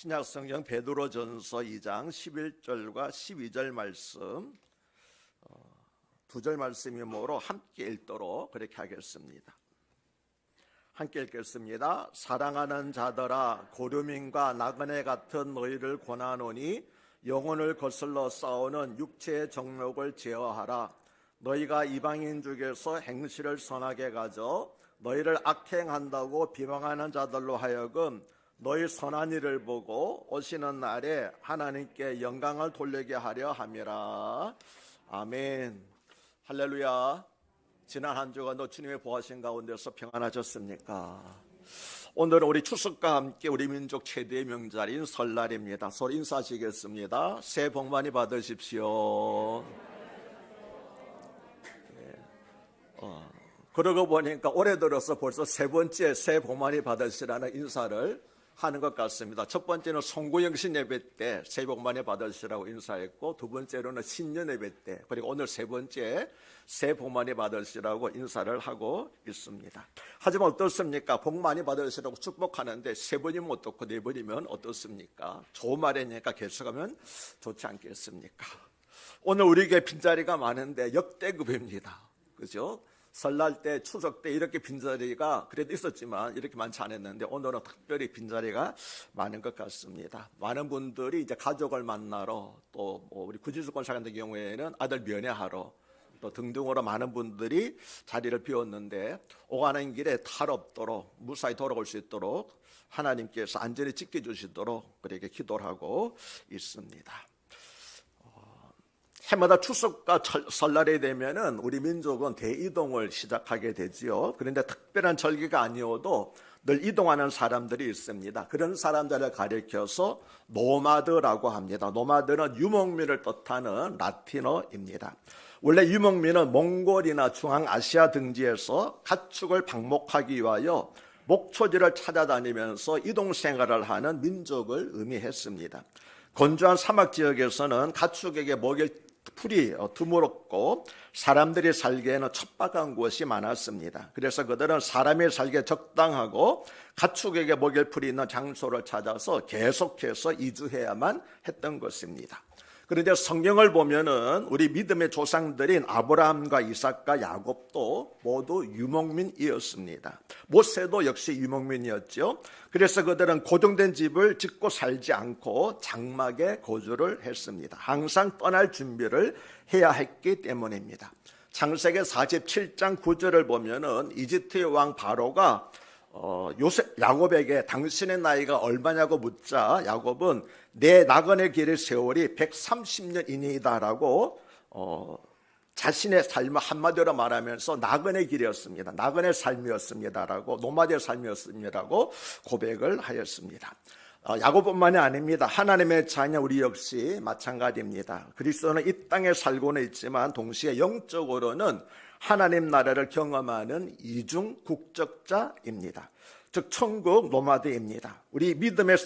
신약성경 베드로전서 2장 11절과 12절 말씀, 두 절 말씀이 뭐로 함께 읽도록 그렇게 하겠습니다. 함께 읽겠습니다. 사랑하는 자들아, 고르민과 나그네 같은 너희를 권하노니 영혼을 거슬러 싸우는 육체의 정욕을 제어하라. 너희가 이방인 중에서 행실을 선하게 가져 너희를 악행한다고 비방하는 자들로 하여금 너희 선한 일을 보고 오시는 날에 하나님께 영광을 돌리게 하려 함이라. 아멘. 할렐루야. 지난 한 주간 주님의 보호하신 가운데서 평안하셨습니까? 오늘은 우리 추석과 함께 우리 민족 최대의 명절인 설날입니다. 서로 인사하시겠습니다. 새해 복 많이 받으십시오. 그러고 보니까 올해 들어서 벌써 세 번째 새해 복 많이 받으시라는 인사를 하는 것 같습니다. 첫 번째는 송구영신 예배 때 새해 복 많이 받으시라고 인사했고, 두 번째로는 신년 예배 때, 그리고 오늘 세 번째 새해 복 많이 받으시라고 인사를 하고 있습니다. 하지만 어떻습니까? 복 많이 받으시라고 축복하는데 세 번이면 어떻고 네 번이면 어떻습니까? 좋은 말이니까 계속하면 좋지 않겠습니까? 오늘 우리에게 빈자리가 많은데 역대급입니다. 그죠? 설날 때, 추석 때 이렇게 빈자리가 그래도 있었지만 이렇게 많지 않았는데 오늘은 특별히 빈자리가 많은 것 같습니다. 많은 분들이 이제 가족을 만나러, 또 우리 구지수권 사람 같은 경우에는 아들 면회하러, 또 등등으로 많은 분들이 자리를 비웠는데 오가는 길에 탈 없도록 무사히 돌아올 수 있도록 하나님께서 안전히 지켜주시도록 그렇게 기도를 하고 있습니다. 해마다 추석과 설날이 되면은 우리 민족은 대이동을 시작하게 되지요. 그런데 특별한 절기가 아니어도 늘 이동하는 사람들이 있습니다. 그런 사람들을 가리켜서 노마드라고 합니다. 노마드는 유목민을 뜻하는 라틴어입니다. 원래 유목민은 몽골이나 중앙아시아 등지에서 가축을 방목하기 위하여 목초지를 찾아다니면서 이동생활을 하는 민족을 의미했습니다. 건조한 사막 지역에서는 가축에게 먹일 풀이 드물었고 사람들이 살기에는 척박한 곳이 많았습니다. 그래서 그들은 사람이 살기에 적당하고 가축에게 먹일 풀이 있는 장소를 찾아서 계속해서 이주해야만 했던 것입니다. 그런데 성경을 보면은 우리 믿음의 조상들인 아브라함과 이삭과 야곱도 모두 유목민이었습니다. 모세도 역시 유목민이었죠. 그래서 그들은 고정된 집을 짓고 살지 않고 장막에 거주를 했습니다. 항상 떠날 준비를 해야 했기 때문입니다. 창세기 47장 9절을 보면은 이집트의 왕 바로가 야곱에게 당신의 나이가 얼마냐고 묻자 야곱은 내 나그네 길의 세월이 130년이니이다라고 자신의 삶을 한마디로 말하면서 나그네 길이었습니다. 나그네 삶이었습니다라고, 노마드의 삶이었습니다라고 고백을 하였습니다. 야곱뿐만이 아닙니다. 하나님의 자녀 우리 역시 마찬가지입니다. 그리스도는 이 땅에 살고는 있지만 동시에 영적으로는 하나님 나라를 경험하는 이중 국적자입니다. 즉 천국 노마드입니다. 우리 믿음의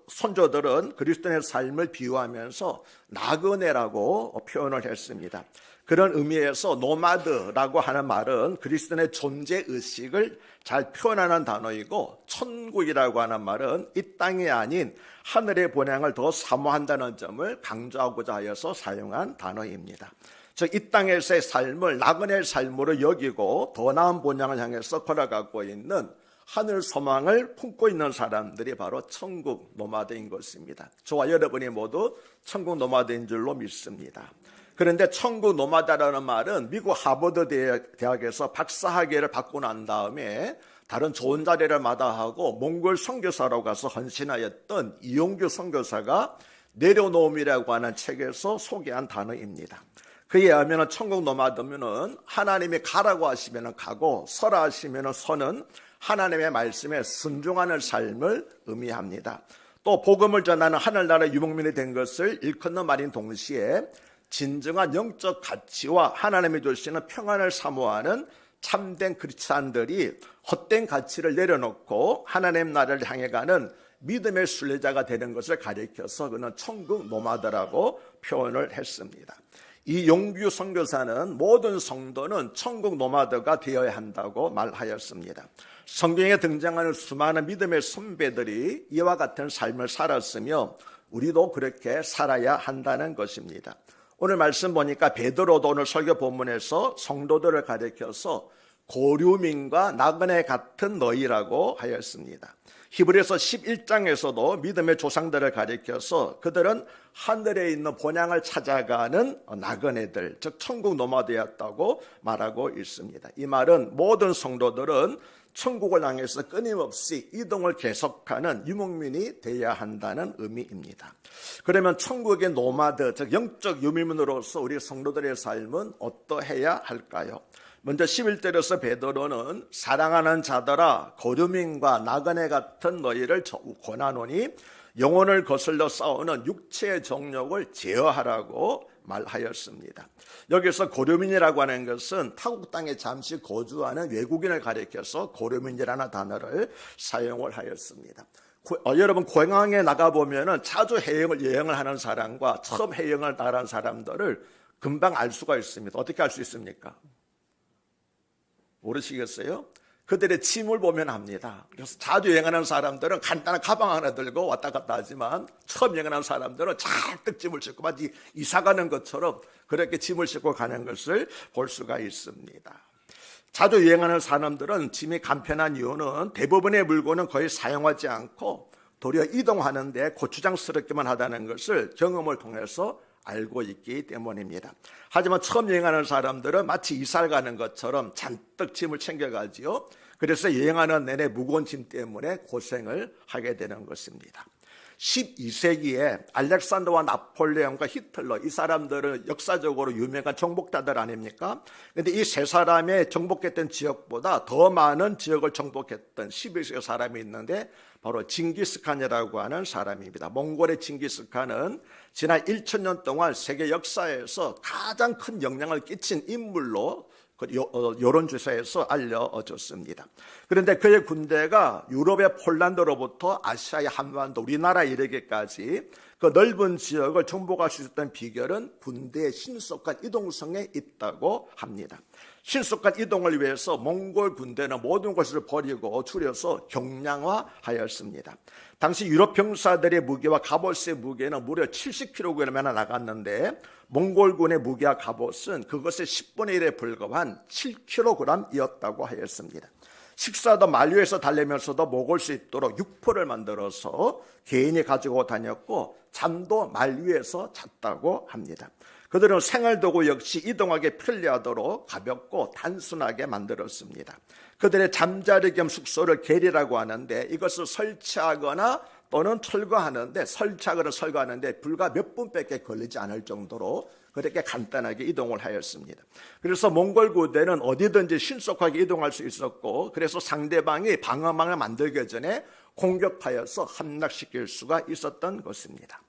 선조들은 그리스도의 삶을 비유하면서 나그네라고 표현을 했습니다. 그런 의미에서 노마드라고 하는 말은 그리스도의 존재의식을 잘 표현하는 단어이고, 천국이라고 하는 말은 이 땅이 아닌 하늘의 본향을 더 사모한다는 점을 강조하고자 하여서 사용한 단어입니다. 즉 이 땅에서의 삶을 나그네의 삶으로 여기고 더 나은 본향을 향해서 걸어가고 있는 하늘 소망을 품고 있는 사람들이 바로 천국 노마드인 것입니다. 저와 여러분이 모두 천국 노마드인 줄로 믿습니다. 그런데 천국 노마드라는 말은 미국 하버드 대학에서 박사학위를 받고 난 다음에 다른 좋은 자리를 마다하고 몽골 선교사로 가서 헌신하였던 이용규 선교사가 내려놓음이라고 하는 책에서 소개한 단어입니다. 그에 의하면 천국 노마드면은 하나님이 가라고 하시면 가고 서라 하시면 서는 하나님의 말씀에 순종하는 삶을 의미합니다. 또 복음을 전하는 하늘나라 유목민이 된 것을 일컫는 말인 동시에 진정한 영적 가치와 하나님이 주시는 평안을 사모하는 참된 크리스찬들이 헛된 가치를 내려놓고 하나님 나라를 향해 가는 믿음의 순례자가 되는 것을 가리켜서 그는 천국 노마드라고 표현을 했습니다. 이 용규 선교사는 모든 성도는 천국 노마드가 되어야 한다고 말하였습니다. 성경에 등장하는 수많은 믿음의 선배들이 이와 같은 삶을 살았으며 우리도 그렇게 살아야 한다는 것입니다. 오늘 말씀 보니까 베드로도 오늘 설교 본문에서 성도들을 가리켜서 고류민과 나그네 같은 너희라고 하였습니다. 히브리서 11장에서도 믿음의 조상들을 가리켜서 그들은 하늘에 있는 본향을 찾아가는 나그네들, 즉 천국 노마드였다고 말하고 있습니다. 이 말은 모든 성도들은 천국을 향해서 끊임없이 이동을 계속하는 유목민이 되어야 한다는 의미입니다. 그러면 천국의 노마드, 즉 영적 유민으로서 우리 성도들의 삶은 어떠해야 할까요? 먼저 11절에서 베드로는 사랑하는 자들아 고류민과 나그네 같은 너희를 권하노니 영혼을 거슬러 싸우는 육체의 정욕을 제어하라고 말하였습니다. 여기서 고류민이라고 하는 것은 타국 땅에 잠시 거주하는 외국인을 가리켜서 고류민이라는 단어를 사용을 하였습니다. 여러분 공항에 나가보면 자주 여행을 하는 사람과 처음 여행을 나가는 사람들을 금방 알 수가 있습니다. 어떻게 알 수 있습니까? 모르시겠어요? 그들의 짐을 보면 압니다. 그래서 자주 여행하는 사람들은 간단한 가방 하나 들고 왔다 갔다 하지만 처음 여행하는 사람들은 잔뜩 짐을 싣고 마치 이사 가는 것처럼 그렇게 짐을 싣고 가는 것을 볼 수가 있습니다. 자주 여행하는 사람들은 짐이 간편한 이유는 대부분의 물건은 거의 사용하지 않고 도리어 이동하는데 고추장스럽기만 하다는 것을 경험을 통해서 알고 있기 때문입니다. 하지만 처음 여행하는 사람들은 마치 이사를 가는 것처럼 잔뜩 짐을 챙겨가지요. 그래서 여행하는 내내 무거운 짐 때문에 고생을 하게 되는 것입니다. 12세기에 알렉산더와 나폴레옹과 히틀러, 이 사람들은 역사적으로 유명한 정복자들 아닙니까? 그런데 이 세 사람의 정복했던 지역보다 더 많은 지역을 정복했던 12세기 사람이 있는데 바로 징기스칸이라고 하는 사람입니다. 몽골의 징기스칸은 지난 1000년 동안 세계 역사에서 가장 큰 영향을 끼친 인물로 여론조사에서 알려졌습니다. 그런데 그의 군대가 유럽의 폴란드로부터 아시아의 한반도, 우리나라에 이르기까지 그 넓은 지역을 정복할 수 있었던 비결은 군대의 신속한 이동성에 있다고 합니다. 신속한 이동을 위해서 몽골 군대는 모든 것을 버리고 줄여서 경량화하였습니다. 당시 유럽 병사들의 무기와 갑옷의 무게는 무려 70kg이나 나갔는데 몽골군의 무기와 갑옷은 그것의 10분의 1에 불과한 7kg이었다고 하였습니다. 식사도 만류해서 달래면서도 먹을 수 있도록 육포를 만들어서 개인이 가지고 다녔고 잠도 만류해서 잤다고 합니다. 그들은 생활도구 역시 이동하기 편리하도록 가볍고 단순하게 만들었습니다. 그들의 잠자리 겸 숙소를 게리라고 하는데 이것을 설치하거나 또는 설거하는데 불과 몇 분밖에 걸리지 않을 정도로 그렇게 간단하게 이동을 하였습니다. 그래서 몽골 군대는 어디든지 신속하게 이동할 수 있었고 그래서 상대방이 방어망을 만들기 전에 공격하여서 함락시킬 수가 있었던 것입니다.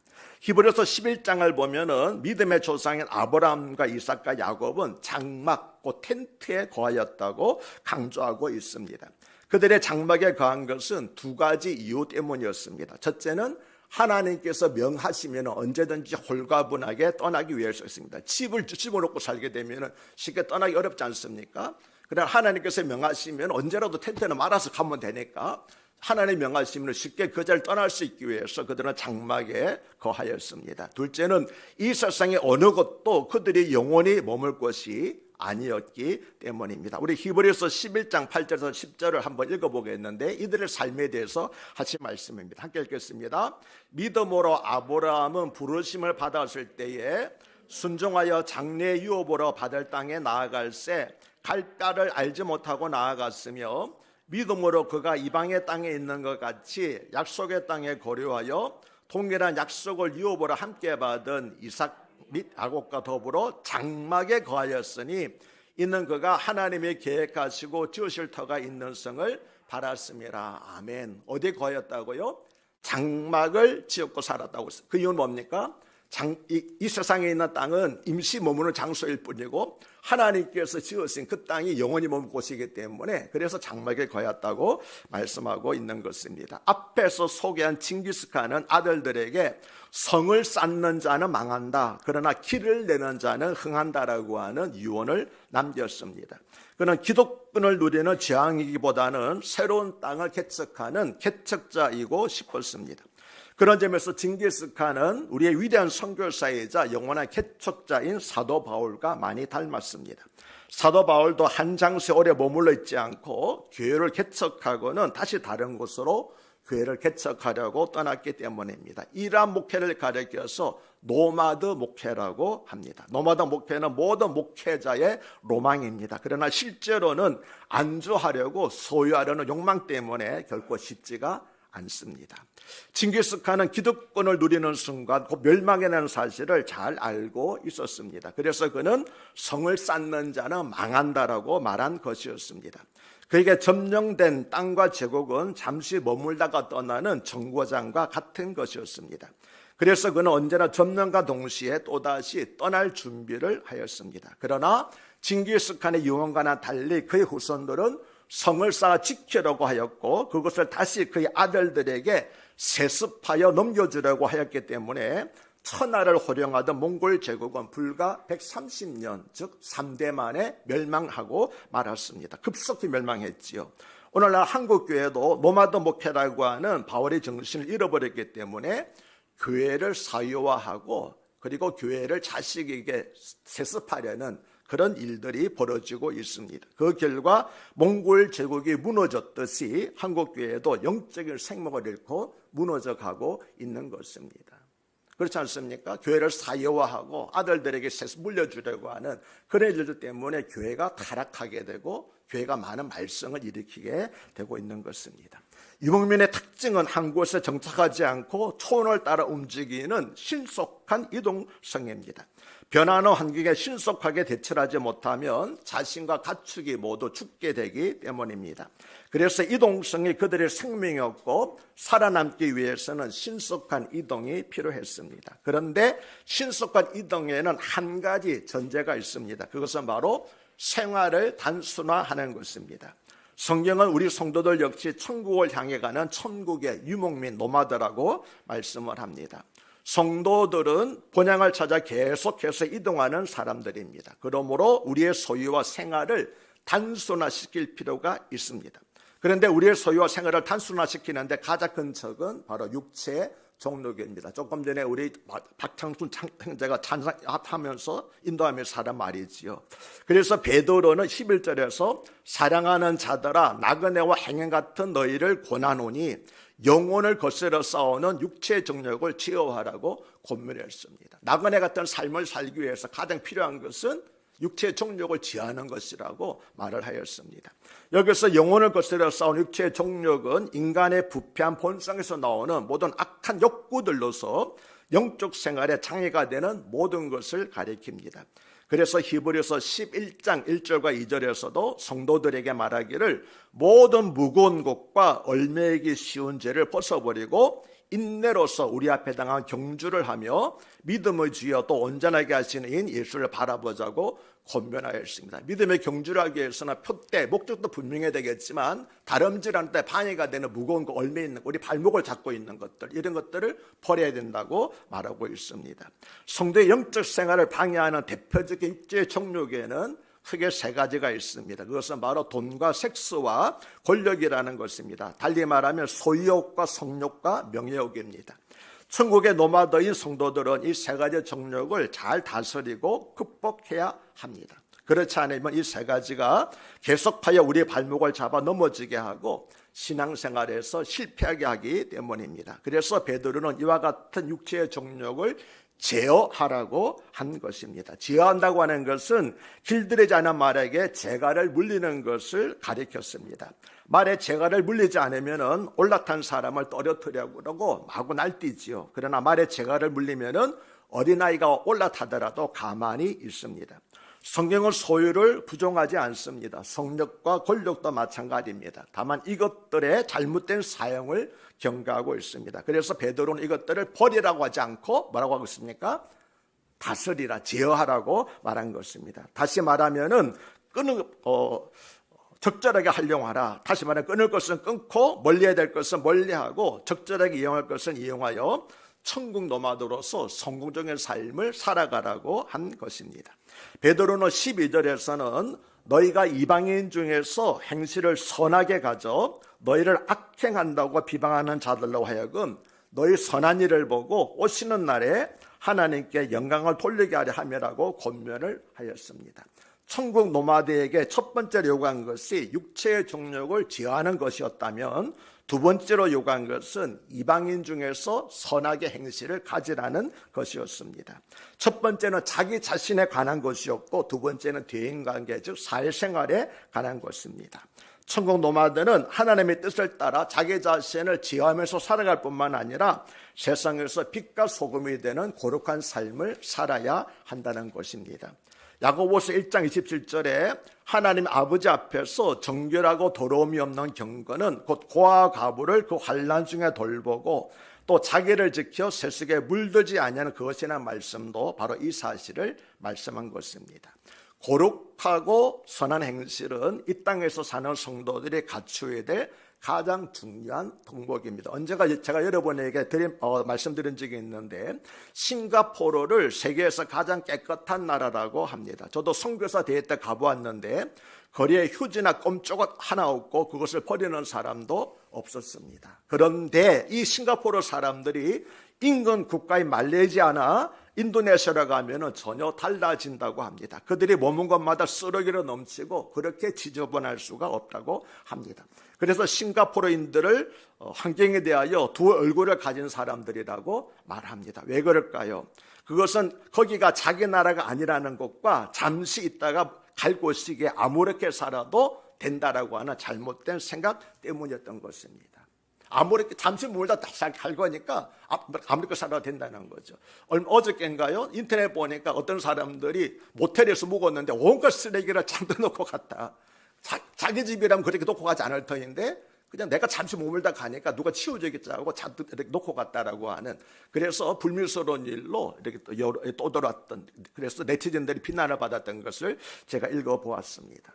히브리서 11장을 보면은 믿음의 조상인 아브라함과 이삭과 야곱은 장막, 곧 텐트에 거하였다고 강조하고 있습니다. 그들의 장막에 거한 것은 두 가지 이유 때문이었습니다. 첫째는 하나님께서 명하시면 언제든지 홀가분하게 떠나기 위해서였습니다. 집을 놓고 살게 되면 쉽게 떠나기 어렵지 않습니까? 그러나 하나님께서 명하시면 언제라도 텐트는 말아서 가면 되니까 하나님의 명하시면 쉽게 그 자리를 떠날 수 있기 위해서 그들은 장막에 거하였습니다. 둘째는 이 세상의 어느 것도 그들이 영원히 머물 것이 아니었기 때문입니다. 우리 히브리서 11장 8절에서 10절을 한번 읽어보겠는데 이들의 삶에 대해서 하신 말씀입니다. 함께 읽겠습니다. 믿음으로 아브라함은 부르심을 받았을 때에 순종하여 장래 유업으로 받을 땅에 나아갈새 갈 바를 알지 못하고 나아갔으며 믿음으로 그가 이방의 땅에 있는 것 같이 약속의 땅에 거류하여 동일한 약속을 유업으로 함께 받은 이삭 및 야곱과 더불어 장막에 거하였으니 이는 그가 하나님이 계획하시고 지으실 터가 있는 성을 바랐습니다. 아멘. 어디에 거하였다고요? 장막을 지었고 살았다고 했어요. 그 이유는 뭡니까? 이 세상에 있는 땅은 임시 머무는 장소일 뿐이고 하나님께서 지으신 그 땅이 영원히 머물 곳이기 때문에 그래서 장막에 거했다고 말씀하고 있는 것입니다. 앞에서 소개한 징기스칸은 아들들에게 성을 쌓는 자는 망한다, 그러나 길을 내는 자는 흥한다라고 하는 유언을 남겼습니다. 그는 기득권을 누리는 재앙이기보다는 새로운 땅을 개척하는 개척자이고 싶었습니다. 그런 점에서 징기스칸은 우리의 위대한 선교사이자 영원한 개척자인 사도 바울과 많이 닮았습니다. 사도 바울도 한 장소에 오래 머물러 있지 않고 교회를 개척하고는 다시 다른 곳으로 교회를 개척하려고 떠났기 때문입니다. 이러한 목회를 가리켜서 노마드 목회라고 합니다. 노마드 목회는 모든 목회자의 로망입니다. 그러나 실제로는 안주하려고 소유하려는 욕망 때문에 결코 쉽지가 않습니다. 징기스칸은 기득권을 누리는 순간 곧 멸망이라는 사실을 잘 알고 있었습니다. 그래서 그는 성을 쌓는 자는 망한다라고 말한 것이었습니다. 그에게 점령된 땅과 제국은 잠시 머물다가 떠나는 정거장과 같은 것이었습니다. 그래서 그는 언제나 점령과 동시에 또다시 떠날 준비를 하였습니다. 그러나 징기스칸의 유언과는 달리 그의 후손들은 성을 쌓아 지키려고 하였고 그것을 다시 그의 아들들에게 세습하여 넘겨주려고 하였기 때문에 천하를 호령하던 몽골 제국은 불과 130년 즉 3대 만에 멸망하고 말았습니다. 급속히 멸망했지요. 오늘날 한국교회도 노마드 목회라고 하는 바울의 정신을 잃어버렸기 때문에 교회를 사유화하고 그리고 교회를 자식에게 세습하려는 그런 일들이 벌어지고 있습니다. 그 결과 몽골 제국이 무너졌듯이 한국교회도 영적인 생명을 잃고 무너져가고 있는 것입니다. 그렇지 않습니까? 교회를 사유화하고 아들들에게 세습 물려주려고 하는 그런 일들 때문에 교회가 타락하게 되고 교회가 많은 말썽을 일으키게 되고 있는 것입니다. 유목민의 특징은 한 곳에 정착하지 않고 초원을 따라 움직이는 신속한 이동성입니다. 변화하는 환경에 신속하게 대처하지 못하면 자신과 가축이 모두 죽게 되기 때문입니다. 그래서 이동성이 그들의 생명이었고 살아남기 위해서는 신속한 이동이 필요했습니다. 그런데 신속한 이동에는 한 가지 전제가 있습니다. 그것은 바로 생활을 단순화하는 것입니다. 성경은 우리 성도들 역시 천국을 향해 가는 천국의 유목민 노마드라고 말씀을 합니다. 성도들은 본향을 찾아 계속해서 이동하는 사람들입니다. 그러므로 우리의 소유와 생활을 단순화시킬 필요가 있습니다. 그런데 우리의 소유와 생활을 단순화시키는데 가장 큰 적은 바로 육체의 종록입니다. 조금 전에 우리 박창순 형제가 찬양하면서 인도하면서 하는 말이지요. 그래서 베드로는 11절에서 사랑하는 자들아 나그네와 행행 같은 너희를 권하노니 영혼을 거스려 싸우는 육체의 정욕을 제어하라고 권면했습니다. 나그네 같은 삶을 살기 위해서 가장 필요한 것은 육체의 정욕을 제하는 것이라고 말을 하였습니다. 여기서 영혼을 거스려 싸우는 육체의 정욕은 인간의 부패한 본성에서 나오는 모든 악한 욕구들로서 영적 생활에 장애가 되는 모든 것을 가리킵니다. 그래서 히브리서 11장 1절과 2절에서도 성도들에게 말하기를 모든 무거운 것과 얽매이기 쉬운 죄를 벗어버리고 인내로서 우리 앞에 당한 경주를 하며 믿음의 주여 또 온전하게 하시는 이인 예수를 바라보자고 권면하였습니다. 믿음의 경주를 하기 위해서는 표대, 목적도 분명해야 되겠지만 다름질하는 데 방해가 되는 무거운 거 얽매 있는 우리 발목을 잡고 있는 것들 이런 것들을 버려야 된다고 말하고 있습니다. 성도의 영적 생활을 방해하는 대표적인 육체의 정욕에는 크게 세 가지가 있습니다. 그것은 바로 돈과 섹스와 권력이라는 것입니다. 달리 말하면 소유욕과 성욕과 명예욕입니다. 천국의 노마드인 성도들은 이 세 가지 정욕을 잘 다스리고 극복해야 합니다. 그렇지 않으면 이 세 가지가 계속하여 우리의 발목을 잡아 넘어지게 하고 신앙생활에서 실패하게 하기 때문입니다. 그래서 베드로는 이와 같은 육체의 정욕을 제어하라고 한 것입니다. 제어한다고 하는 것은 길들이지 않은 말에게 재갈을 물리는 것을 가리켰습니다. 말에 재갈을 물리지 않으면 올라탄 사람을 떨어뜨리려고 그러고 마구 날뛰지요. 그러나 말에 재갈을 물리면 어린아이가 올라타더라도 가만히 있습니다. 성경은 소유를 부정하지 않습니다. 성력과 권력도 마찬가지입니다. 다만 이것들의 잘못된 사용을 경고하고 있습니다. 그래서 베드로는 이것들을 버리라고 하지 않고 뭐라고 하고 있습니까? 다스리라, 제어하라고 말한 것입니다. 다시 말하면은 적절하게 활용하라. 다시 말하면 끊을 것은 끊고 멀리해야 될 것은 멀리하고 적절하게 이용할 것은 이용하여 천국 노마드로서 성공적인 삶을 살아가라고 한 것입니다. 베드로는 12절에서는 너희가 이방인 중에서 행실을 선하게 가져 너희를 악행한다고 비방하는 자들로 하여금 너희 선한 일을 보고 오시는 날에 하나님께 영광을 돌리게 하려 함이라고 권면을 하였습니다. 천국 노마드에게 첫 번째로 요구한 것이 육체의 정욕을 제어하는 것이었다면 두 번째로 요구한 것은 이방인 중에서 선하게 행실을 가지라는 것이었습니다. 첫 번째는 자기 자신에 관한 것이었고 두 번째는 대인관계 즉 사회생활에 관한 것입니다. 천국 노마드는 하나님의 뜻을 따라 자기 자신을 제어하면서 살아갈 뿐만 아니라 세상에서 빛과 소금이 되는 거룩한 삶을 살아야 한다는 것입니다. 야고보서 1장 27절에 하나님 아버지 앞에서 정결하고 더러움이 없는 경건은 곧 고아와 과부를 그 환난 중에 돌보고 또 자기를 지켜 세속에 물들지 아니하는 그것이라는 말씀도 바로 이 사실을 말씀한 것입니다. 거룩하고 선한 행실은 이 땅에서 사는 성도들이 갖추어야 될 가장 중요한 덕목입니다. 언제가 제가 여러분에게 말씀드린 적이 있는데 싱가포르를 세계에서 가장 깨끗한 나라라고 합니다. 저도 선교사 대회 때 가보았는데 거리에 휴지나 껌조각 하나 없고 그것을 버리는 사람도 없었습니다. 그런데 이 싱가포르 사람들이 인근 국가인 말레이시아나 인도네시아로 가면 전혀 달라진다고 합니다. 그들이 머문 곳마다 쓰레기로 넘치고 그렇게 지저분할 수가 없다고 합니다. 그래서 싱가포르인들을 환경에 대하여 두 얼굴을 가진 사람들이라고 말합니다. 왜 그럴까요? 그것은 거기가 자기 나라가 아니라는 것과 잠시 있다가 갈 곳이기에 아무렇게 살아도 된다라고 하는 잘못된 생각 때문이었던 것입니다. 아무렇게 잠시 몰다 갈 거니까 아무렇게 살아도 된다는 거죠. 어저께인가요? 인터넷 보니까 어떤 사람들이 모텔에서 묵었는데 온갖 쓰레기를 잔뜩 놓고 갔다. 자기 집이라면 그렇게 놓고 가지 않을 터인데 그냥 내가 잠시 머물다 가니까 누가 치워주겠다고 잔뜩 이렇게 놓고 갔다라고 하는, 그래서 불미스러운 일로 이렇게 떠돌았던, 그래서 네티즌들이 비난을 받았던 것을 제가 읽어보았습니다.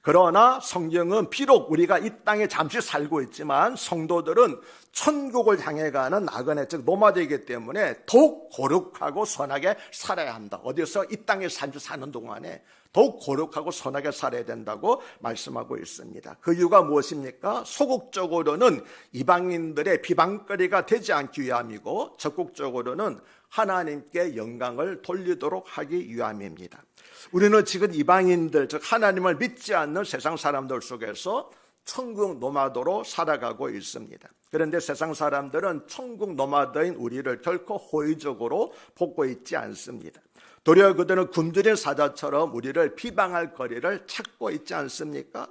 그러나 성경은 비록 우리가 이 땅에 잠시 살고 있지만 성도들은 천국을 향해 가는 나그네 즉 노마드이기 때문에 더욱 거룩하고 선하게 살아야 한다. 어디서 이 땅에 사는 동안에 더욱 거룩하고 선하게 살아야 된다고 말씀하고 있습니다. 그 이유가 무엇입니까? 소극적으로는 이방인들의 비방거리가 되지 않기 위함이고 적극적으로는 하나님께 영광을 돌리도록 하기 위함입니다. 우리는 지금 이방인들 즉 하나님을 믿지 않는 세상 사람들 속에서 천국 노마드로 살아가고 있습니다. 그런데 세상 사람들은 천국 노마드인 우리를 결코 호의적으로 보고 있지 않습니다. 도리어 그들은 굶주린 사자처럼 우리를 비방할 거리를 찾고 있지 않습니까?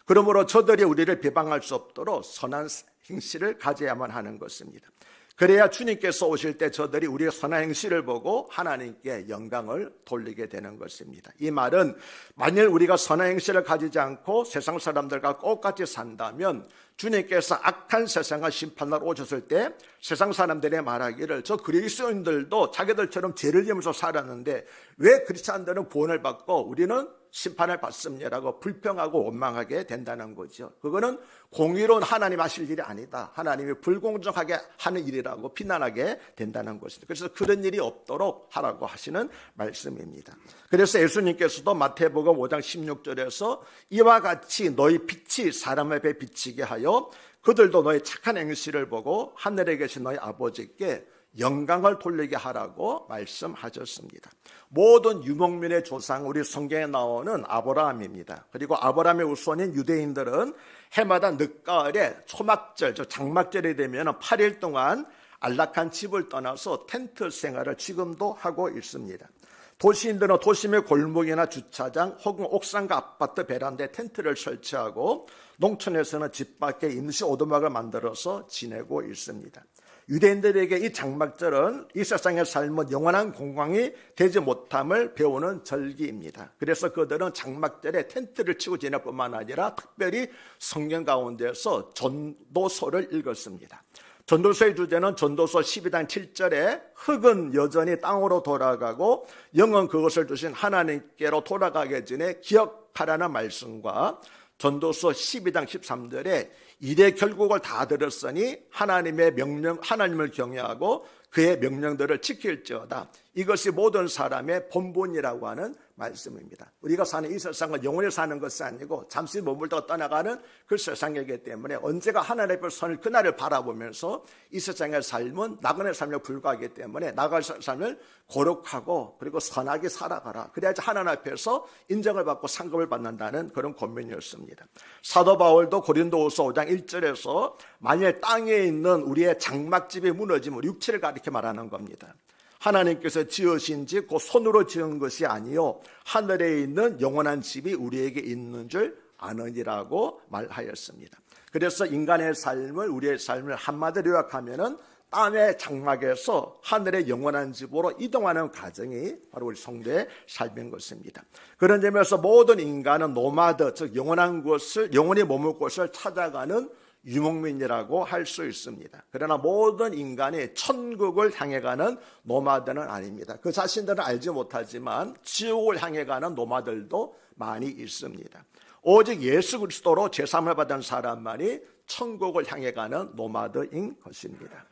그러므로 저들이 우리를 비방할 수 없도록 선한 행실을 가져야만 하는 것입니다. 그래야 주님께서 오실 때 저들이 우리의 선한 행실을 보고 하나님께 영광을 돌리게 되는 것입니다. 이 말은 만일 우리가 선한 행실을 가지지 않고 세상 사람들과 똑같이 산다면 주님께서 악한 세상을 심판하러 오셨을 때 세상 사람들의 말하기를 저 그리스도인들도 자기들처럼 죄를 지으면서 살았는데 왜 크리스찬들은 구원을 받고 우리는 심판을 받습니다라고 불평하고 원망하게 된다는 거죠. 그거는 공의로운 하나님 하실 일이 아니다. 하나님이 불공정하게 하는 일이라고 비난하게 된다는 것입니다. 그래서 그런 일이 없도록 하라고 하시는 말씀입니다. 그래서 예수님께서도 마태복음 5장 16절에서 이와 같이 너희 빛이 사람 앞에 비치게 하여 그들도 너희 착한 행실을 보고 하늘에 계신 너희 아버지께 영광을 돌리게 하라고 말씀하셨습니다. 모든 유목민의 조상 우리 성경에 나오는 아브라함입니다. 그리고 아브라함의 후손인 유대인들은 해마다 늦가을에 초막절, 장막절이 되면 8일 동안 안락한 집을 떠나서 텐트 생활을 지금도 하고 있습니다. 도시인들은 도심의 골목이나 주차장 혹은 옥상과 아파트 베란다에 텐트를 설치하고 농촌에서는 집 밖에 임시 오두막을 만들어서 지내고 있습니다. 유대인들에게 이 장막절은 이 세상의 삶은 영원한 공강이 되지 못함을 배우는 절기입니다. 그래서 그들은 장막절에 텐트를 치고 지낼 뿐만 아니라 특별히 성경 가운데서 전도서를 읽었습니다. 전도서의 주제는 전도서 12장 7절에 흙은 여전히 땅으로 돌아가고 영은 그것을 주신 하나님께로 돌아가기 전에 기억하라는 말씀과 전도서 12장 13절에 이제 결국을 다 들었으니 하나님의 명령, 하나님을 경외하고 그의 명령들을 지킬지어다. 이것이 모든 사람의 본분이라고 하는 말씀입니다. 우리가 사는 이 세상은 영원히 사는 것이 아니고 잠시 머물다가 떠나가는 그 세상이기 때문에 언제가 하나님의 손을 그날을 바라보면서 이 세상의 삶은 나그네 삶에 불과하기 때문에 나갈 삶을 거룩하고 그리고 선하게 살아가라. 그래야지 하나님 앞에서 인정을 받고 상급을 받는다는 그런 권면이었습니다. 사도 바울도 고린도후서 5장 1절에서 만일 땅에 있는 우리의 장막집이 무너지면 육체를 가리켜 말하는 겁니다. 하나님께서 지으신 집 곧 손으로 지은 것이 아니요 하늘에 있는 영원한 집이 우리에게 있는 줄 아느니라고 말하였습니다. 그래서 인간의 삶을, 우리의 삶을 한마디로 요약하면은 땅의 장막에서 하늘의 영원한 집으로 이동하는 과정이 바로 우리 성도의 삶인 것입니다. 그런 점에서 모든 인간은 노마드, 즉 영원한 곳을, 영원히 머물 곳을 찾아가는 유목민이라고 할 수 있습니다. 그러나 모든 인간이 천국을 향해 가는 노마드는 아닙니다. 그 자신들은 알지 못하지만 지옥을 향해 가는 노마들도 많이 있습니다. 오직 예수 그리스도로 제삼을 받은 사람만이 천국을 향해 가는 노마드인 것입니다.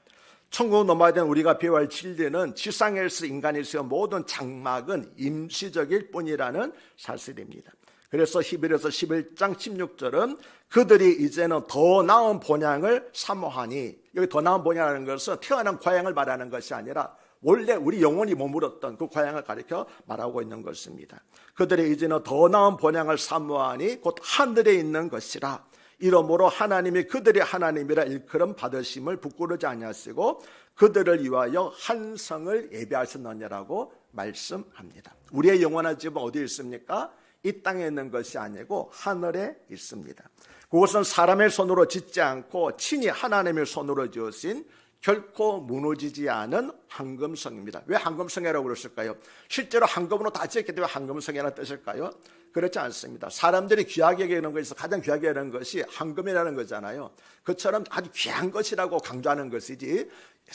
천국 노마드는 우리가 배워야 할 진리는 지상에서 인간이 세운 모든 장막은 임시적일 뿐이라는 사실입니다. 그래서 히브리서 11장 16절은 그들이 이제는 더 나은 본향을 사모하니, 여기 더 나은 본향이라는 것은 태어난 고향을 말하는 것이 아니라 원래 우리 영혼이 머물렀던 그 고향을 가리켜 말하고 있는 것입니다. 그들이 이제는 더 나은 본향을 사모하니 곧 하늘에 있는 것이라. 이러므로 하나님이 그들의 하나님이라 일컬음 받으심을 부끄러지 아니하시고 그들을 위하여 한 성을 예비하셨느냐라고 말씀합니다. 우리의 영원한 집은 어디에 있습니까? 이 땅에 있는 것이 아니고 하늘에 있습니다. 그것은 사람의 손으로 짓지 않고 친히 하나님의 손으로 지으신 결코 무너지지 않은 황금성입니다. 왜 황금성이라고 그랬을까요? 실제로 황금으로 다 지었기 때문에 황금성이라는 뜻일까요? 그렇지 않습니다. 사람들이 귀하게 여기는 것에서 가장 귀하게 여기는 것이 황금이라는 거잖아요. 그처럼 아주 귀한 것이라고 강조하는 것이지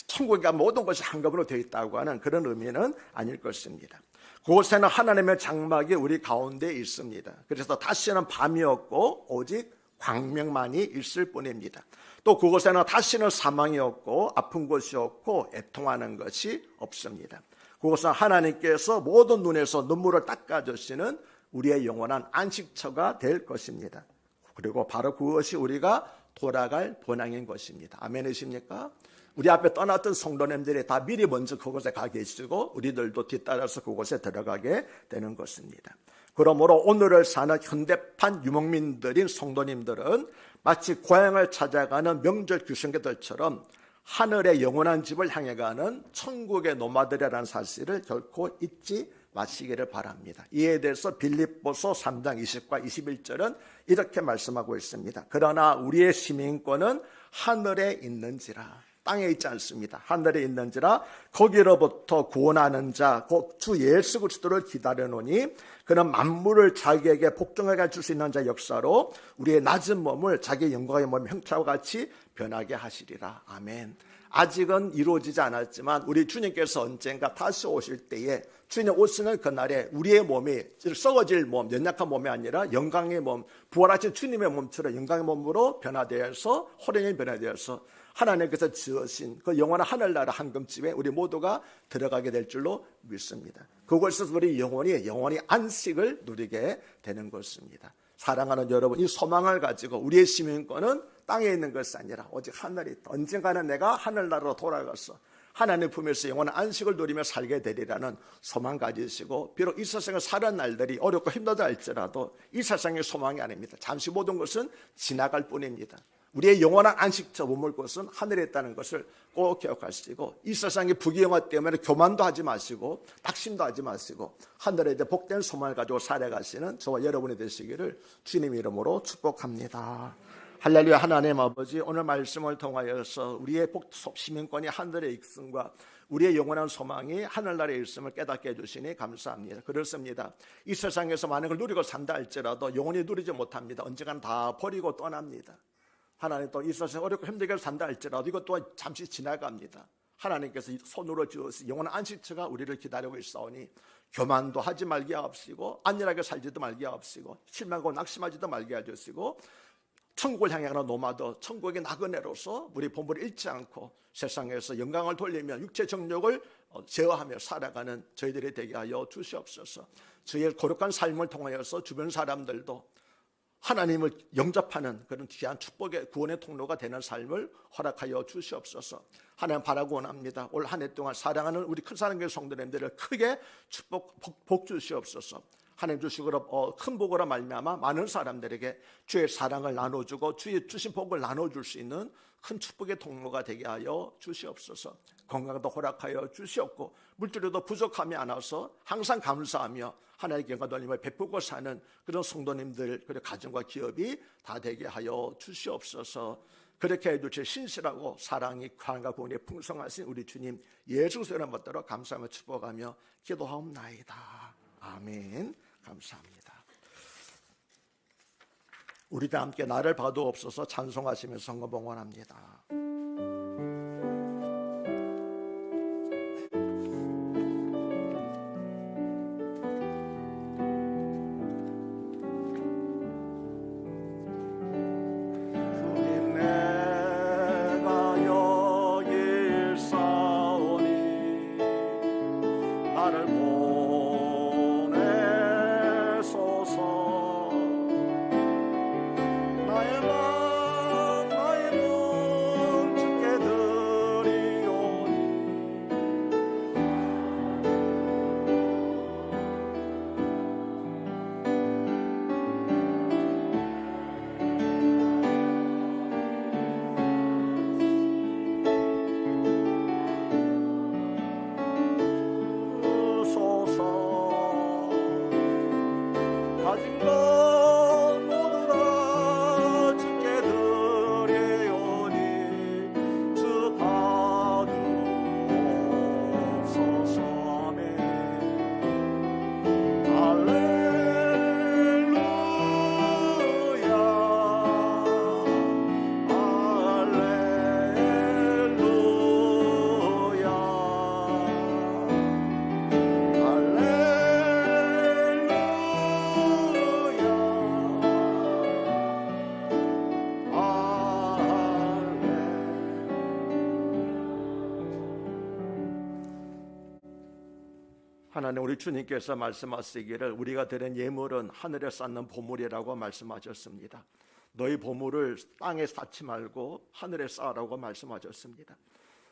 천국에 모든 것이 황금으로 되어 있다고 하는 그런 의미는 아닐 것입니다. 그곳에는 하나님의 장막이 우리 가운데 있습니다. 그래서 다시는 밤이 없고 오직 광명만이 있을 뿐입니다. 또 그곳에는 다시는 사망이 없고 아픈 것이 없고 애통하는 것이 없습니다. 그곳은 하나님께서 모든 눈에서 눈물을 닦아주시는 우리의 영원한 안식처가 될 것입니다. 그리고 바로 그것이 우리가 돌아갈 본향인 것입니다. 아멘이십니까? 우리 앞에 떠났던 성도님들이 다 미리 먼저 그곳에 가 계시고 우리들도 뒤따라서 그곳에 들어가게 되는 것입니다. 그러므로 오늘을 사는 현대판 유목민들인 성도님들은 마치 고향을 찾아가는 명절 귀성객들처럼 하늘의 영원한 집을 향해 가는 천국의 노마들이라는 사실을 결코 잊지 마시기를 바랍니다. 이에 대해서 빌립보서 3장 20과 21절은 이렇게 말씀하고 있습니다. 그러나 우리의 시민권은 하늘에 있는지라. 땅에 있지 않습니다. 하늘에 있는지라 거기로부터 구원하는 자 곧 주 예수 그리스도를 기다려노니 그는 만물을 자기에게 복종하게 줄 수 있는 자 역사로 우리의 낮은 몸을 자기의 영광의 몸 형체와 같이 변하게 하시리라. 아멘. 아직은 이루어지지 않았지만 우리 주님께서 언젠가 다시 오실 때에 주님 오시는 그날에 우리의 몸이 썩어질 몸, 연약한 몸이 아니라 영광의 몸, 부활하신 주님의 몸처럼 영광의 몸으로 변화되어서 호련히 변화되어서 하나님께서 지으신 그 영원한 하늘나라 황금집에 우리 모두가 들어가게 될 줄로 믿습니다. 그곳에서 우리 영원히 안식을 누리게 되는 것입니다. 사랑하는 여러분, 이 소망을 가지고 우리의 시민권은 땅에 있는 것이 아니라 오직 하늘에 있다. 언젠가는 내가 하늘나라로 돌아가서 하나님 품에서 영원한 안식을 누리며 살게 되리라는 소망 가지시고, 비록 이 세상을 사는 날들이 어렵고 힘들다 할지라도 이 세상의 소망이 아닙니다. 잠시 모든 것은 지나갈 뿐입니다. 우리의 영원한 안식처 머물 곳은 하늘에 있다는 것을 꼭 기억하시고, 이 세상의 부귀영화 때문에 교만도 하지 마시고 낙심도 하지 마시고 하늘에 대해 복된 소망을 가지고 살아가시는 저와 여러분이 되시기를 주님 이름으로 축복합니다. 할렐루야. 하나님 아버지, 오늘 말씀을 통하여서 우리의 시민권이 하늘에 있음과 우리의 영원한 소망이 하늘나라에 있음을 깨닫게 해주시니 감사합니다. 그렇습니다. 이 세상에서 많은 걸 누리고 산다 할지라도 영원히 누리지 못합니다. 언젠가는 다 버리고 떠납니다. 하나님 또 이 세상 어렵고 힘들게 산다 할지라도 이것 또한 잠시 지나갑니다. 하나님께서 손으로 지으신 영원한 안식처가 우리를 기다리고 있사오니 교만도 하지 말게 하옵시고 안일하게 살지도 말게 하옵시고 실망하고 낙심하지도 말게 해주시고 천국을 향해 가는 노마드, 천국의 나그네로서 우리 본분을 잃지 않고 세상에서 영광을 돌리며 육체 정욕을 제어하며 살아가는 저희들이 되게 하여 주시옵소서. 주의 거룩한 삶을 통하여서 주변 사람들도 하나님을 영접하는 그런 귀한 축복의 구원의 통로가 되는 삶을 허락하여 주시옵소서. 하나님 바라고 원합니다. 올 한 해 동안 사랑하는 우리 큰사랑교회 성도님들을 크게 복 주시옵소서. 하나님 주시고 큰 복으로 말미암아 많은 사람들에게 주의 사랑을 나눠주고 주의 주신 복을 나눠줄 수 있는 큰 축복의 통로가 되게 하여 주시옵소서. 건강도 허락하여 주시옵고 물질에도 부족함이 않아서 항상 감사하며 하나님께 영광 돌림을 베푸고 사는 그런 성도님들, 그리고 가정과 기업이 다 되게 하여 주시옵소서. 그렇게 해주실 신실하고 사랑이 관과 구원이 풍성하신 우리 주님 예수 그리스도의 이름 받들어 감사하며 축복하며 기도하옵나이다. 아멘. 감사합니다. 우리 다 함께 나를 봐두옵소서 찬송하시면서 성금 봉헌합니다. 하나님, 우리 주님께서 말씀하시기를 우리가 드린 예물은 하늘에 쌓는 보물이라고 말씀하셨습니다. 너희 보물을 땅에 쌓지 말고 하늘에 쌓으라고 말씀하셨습니다.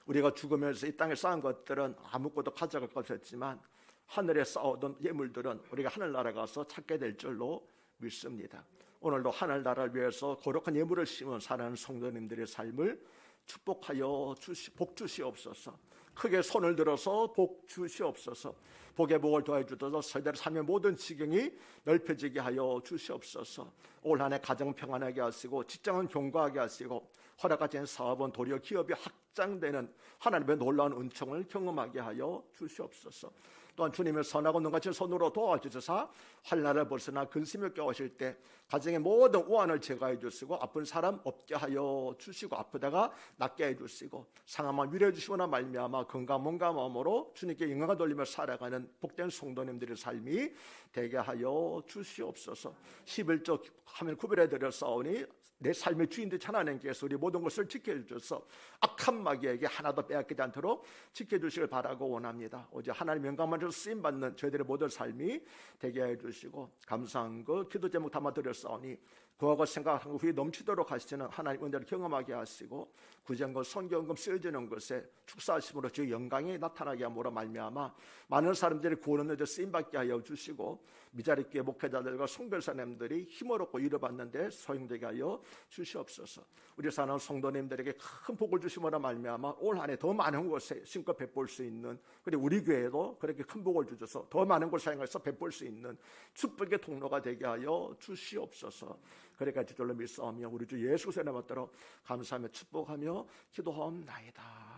우리가 죽으면서 이 땅에 쌓은 것들은 아무것도 가져갈 것이 없지만 하늘에 쌓아둔 예물들은 우리가 하늘나라 가서 찾게 될 줄로 믿습니다. 오늘도 하늘나라를 위해서 거룩한 예물을 심은 사랑하는 성도님들의 삶을 축복하여 복 주시옵소서. 크게 손을 들어서 복 주시옵소서. 복의 복을 더해주셔서 저희들의 삶의 모든 지경이 넓혀지게 하여 주시옵소서. 올 한 해 가정 평안하게 하시고 직장은 견고하게 하시고 허락하신 사업은 도리어 기업이 확장되는 하나님의 놀라운 은총을 경험하게 하여 주시옵소서. 또한 주님의 선하고 능하신 손으로 도와주셔서 환난을 벗어나 근심을 깨우실 때 가정의 모든 우환을 제거해 주시고 아픈 사람 없게 하여 주시고 아프다가 낫게 해주시고 상함을 위로해 주시거나 말미암아 건강 몸과 마음으로 주님께 영광을 돌리며 살아가는 복된 성도님들의 삶이 되게 하여 주시옵소서. 11조 하면 구별해 드렸사오니 내 삶의 주인들 하나님께서 우리 모든 것을 지켜주셔서 악한 마귀에게 하나도 빼앗기지 않도록 지켜주시길 바라고 원합니다. 오직 하나님 영광만으로 쓰임받는 저희들의 모든 삶이 되게 해주시고 감사한 것 기도 제목 담아 드렸사오니 구하고 생각한 것 후에 넘치도록 하시는 하나님 은혜를 경험하게 하시고 구전과 성경금 쓰여지는 것에 축사하심으로 주의 영광이 나타나게 함으로 말미암아 많은 사람들이 구원을 얻어 쓰임받게 하여 주시고 미자립교회 목회자들과 송별사님들이 힘을 얻고 이뤄받는 데 소용되게 하여 주시옵소서. 우리 사는 성도님들에게 큰 복을 주심으로 말미암아 올 한 해 더 많은 곳에 신껏 베풀 수 있는, 그리고 우리 교회도 그렇게 큰 복을 주셔서 더 많은 곳을 사용해서 베풀 수 있는 축복의 통로가 되게 하여 주시옵소서. 그래까지 절로 믿사오며 우리 주 예수 그리스도의 이름으로 감사하며 축복하며 기도하옵나이다.